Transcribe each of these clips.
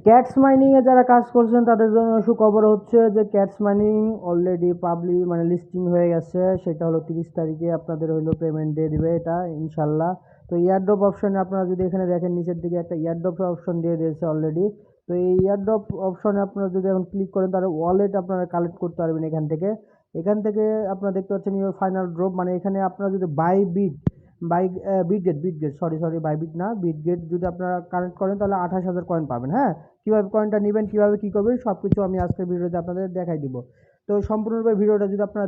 Cats mining এ যারা কাজ করছেন তাদের জন্য সুখবর হচ্ছে যে ক্যাটস মাইনিং অলরেডি পাবলিক মানে লিস্টিং হয়ে গেছে। সেটা হলো 30 তারিখে আপনাদের হইলো পেমেন্ট দিয়ে দিবে এটা ইনশাল্লাহ। তো ইয়ারড্রপ অপশনে আপনারা যদি এখানে দেখেন নিচের দিকে একটা ইয়ারড্রপ অপশন দিয়ে দিয়েছে অলরেডি। তো এই ইয়ারড্রপ অপশনে আপনারা যদি এখন ক্লিক করেন তাহলে ওয়ালেট আপনারা কালেক্ট করতে পারবেন এখান থেকে আপনারা দেখতে পাচ্ছেন ইউর ফাইনাল ড্রপ, মানে এখানে আপনারা যদি বাই বিটগেট সরি বাইবিট না বিটগেট যদি আপনারা কানেক্ট করেন তাহলে 28,000 কয়েন পাবেন। হ্যাঁ, কীভাবে কয়েনটা নেবেন কীভাবে কী করবেন সব কিছু আমি আজকের ভিডিওতে আপনাদের দেখাই দিব। তো সম্পূর্ণরূপে ভিডিওটা যদি আপনারা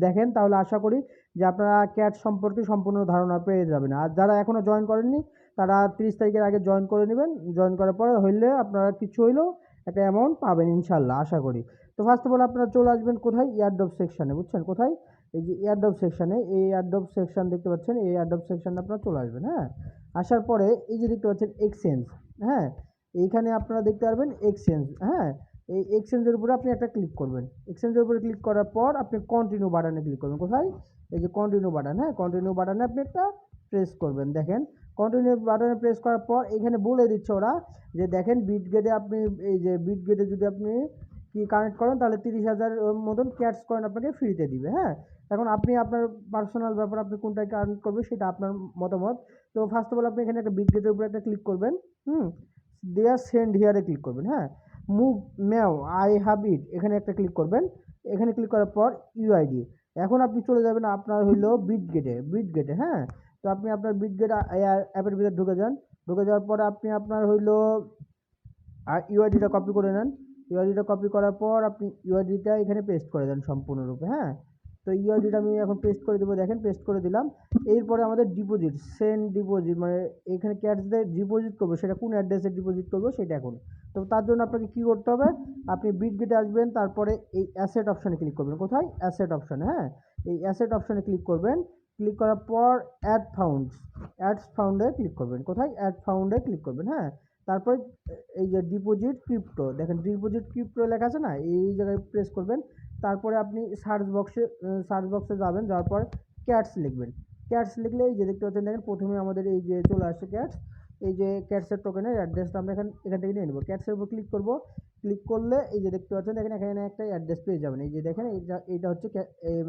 দেখেন তাহলে আশা করি যে আপনারা ক্যাট সম্পর্কে সম্পূর্ণ ধারণা পেয়ে যাবেন। আর যারা এখনও জয়েন করেননি তারা 30 তারিখের আগে জয়েন করে নেবেন। জয়েন করার পরে হইলে আপনারা কিছু হইলেও একটা অ্যামাউন্ট পাবেন ইনশাল্লাহ আশা করি। তো ফার্স্ট অফ অল আপনারা চলে আসবেন কোথায়, ইয়ারড্রপ সেকশানে, বুঝছেন কোথায়, এই যে এয়ারড্রপ সেকশানে, এই এয়ারড্রপ সেকশন দেখতে পাচ্ছেন, এই এয়ারড্রপ সেকশানে আপনারা চলে আসবেন। হ্যাঁ, আসার পরে এই যে দেখতে পাচ্ছেন এক্সচেঞ্জ। হ্যাঁ, এইখানে আপনারা দেখতে পারবেন এক্সচেঞ্জ। হ্যাঁ, এই এক্সচেঞ্জের উপরে আপনি একটা ক্লিক করবেন। এক্সচেঞ্জের উপরে ক্লিক করার পর আপনি কন্টিনিউ বাটনে ক্লিক করবেন। কোথায়, এই যে কন্টিনিউ বাটন। হ্যাঁ, কন্টিনিউ বাটনে আপনি একটা প্রেস করবেন। দেখেন কন্টিনিউ বাটনে প্রেস করার পর এখানে বলে দিচ্ছে ওরা যে দেখেন বিটগেটে আপনি, এই যে বিটগেটে যদি আপনি কি কানেক্ট করেন তাহলে 30,000 মতন ক্যাটস কয়েন আপনাকে ফ্রিতে দিবে। হ্যাঁ, এখন আপনি আপনার পার্সোনাল ব্যাপার, আপনি কোনটাকে কানেক্ট করবেন সেটা আপনার মতামত। তো ফার্স্ট অফ অল আপনি এখানে একটা বিটগেটের উপরে একটা ক্লিক করবেন। দেয়ার সেন্ড হিয়ারে ক্লিক করবেন। হ্যাঁ, move meow I have it এখানে একটা ক্লিক করবেন। এখানে ক্লিক করার পর ইউআইডি, এখন আপনি চলে যাবেন আপনার হইলো বিটগেটে। হ্যাঁ, তো আপনি আপনার বিটগেট অ্যাপের ভিতরে ঢুকে যাওয়ার পরে আপনি আপনার হইলো ইউআইডিটা কপি করে নেন। ইউআইডিটা কপি করার পর আপনি ইউআইডিটা এখানে পেস্ট করে দেন সম্পূর্ণরূপে। হ্যাঁ, তো ইউআইডিটা আমি এখন পেস্ট করে দেবো। দেখেন পেস্ট করে দিলাম। এরপরে আমাদের ডিপোজিট, সেন্ড ডিপোজিট, মানে এখানে ক্যাটসদের ডিপোজিট করবো সেটা কোন অ্যাড্রেসে ডিপোজিট করবো সেটা এখন। তো তার জন্য আপনাকে কী করতে হবে, আপনি বিটগেটে আসবেন, তারপরে এই অ্যাসেট অপশানে ক্লিক করবেন। কোথায়, অ্যাসেট অপশানে। হ্যাঁ, এই অ্যাসেট অপশানে ক্লিক করবেন। ক্লিক করার পর অ্যাডস ফাউন্ডে ক্লিক করবেন। কোথায়, অ্যাড ফাউন্ডে ক্লিক করবেন। হ্যাঁ, তারপর এই যে ডিপোজিট ক্রিপ্টো, দেখেন ডিপোজিট ক্রিপ্টো লেখা আছে না, এই জায়গায় প্রেস করবেন। তারপরে আপনি সার্চ বক্সে যাবেন, যাওয়ার পর ক্যাটস লিখবেন। ক্যাটস লিখলে এই যে দেখতে পাচ্ছেন, দেখেন প্রথমে আমাদের এই যে চলে আসছে ক্যাটস। এই যে ক্যাটসের টোকেনের অ্যাড্রেসটা আমরা এখান থেকে নিয়ে নেব। ক্যাটসের উপর ক্লিক করব। ক্লিক করলে এই যে দেখতে পাচ্ছেন, দেখেন এখানে একটা অ্যাড্রেস পেয়ে যাবেন। এই যে দেখেন এইটা হচ্ছে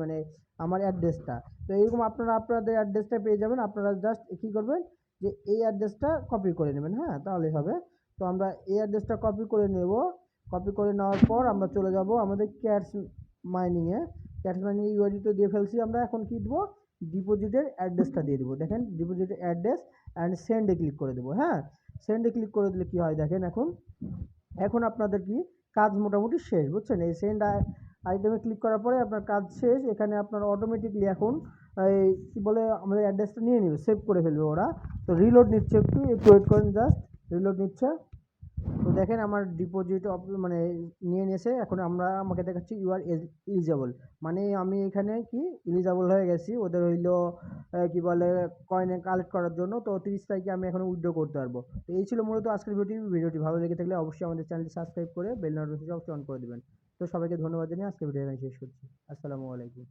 মানে আমার অ্যাড্রেসটা। তো এইরকম আপনারা আপনাদের অ্যাড্রেসটা পেয়ে যাবেন। আপনারা জাস্ট কী করবেন যে এই অ্যাড্রেসটা কপি করে নেবেন। হ্যাঁ, তাহলেই হবে। তো আমরা এই অ্যাড্রেসটা কপি করে নেব। কপি করে নেওয়ার পর আমরা চলে যাব আমাদের মাইনিংয়ে ক্যাটস মাইনিং ইউআইডি তো দিয়ে ফেলছি। আমরা এখন কি দেবো, ডিপোজিটের অ্যাড্রেসটা দিয়ে দেবো। দেখেন ডিপোজিটের অ্যাড্রেস অ্যান্ড সেন্ডে ক্লিক করে দেবো। হ্যাঁ, সেন্ডে ক্লিক করে দিলে কি হয় দেখেন, এখন আপনাদের কি কাজ মোটামুটি শেষ, বুঝছেন। এই সেন্ড আইটেমে ক্লিক করার পরে আপনার কাজ শেষ। এখানে আপনার অটোমেটিকলি এখন এই কী বলে আমাদের অ্যাড্রেসটা নিয়ে নেবে, সেভ করে ফেলবে ওরা। তো রিলোড নিচ্ছে, একটু ওয়েট করেন, জাস্ট রিলোড নিচ্ছে। তো দেখেন আমার ডিপোজিট মানে নিয়ে নিয়েছে। এখন আমাকে দেখাচ্ছে ইউ আর এলিজেবল, মানে আমি এখানে কি এলিজেবল হয়ে গেছি ওদের হইলো কি বলে কয়েনে কালেক্ট করার জন্য। তো 30 তারিখে আমি এখন উইথড্র করতে পারবো। তো এই ছিল মূলত আজকের ভিডিওটি ভালো লেগে থাকলে অবশ্যই আমাদের চ্যানেলটি সাবস্ক্রাইব করে বেল নোটিফিকেশন অন করে দেবেন। তো সবাইকে ধন্যবাদ জানিয়ে আজকের ভিডিও এখানে শেষ করছি। আসসালামু আলাইকুম।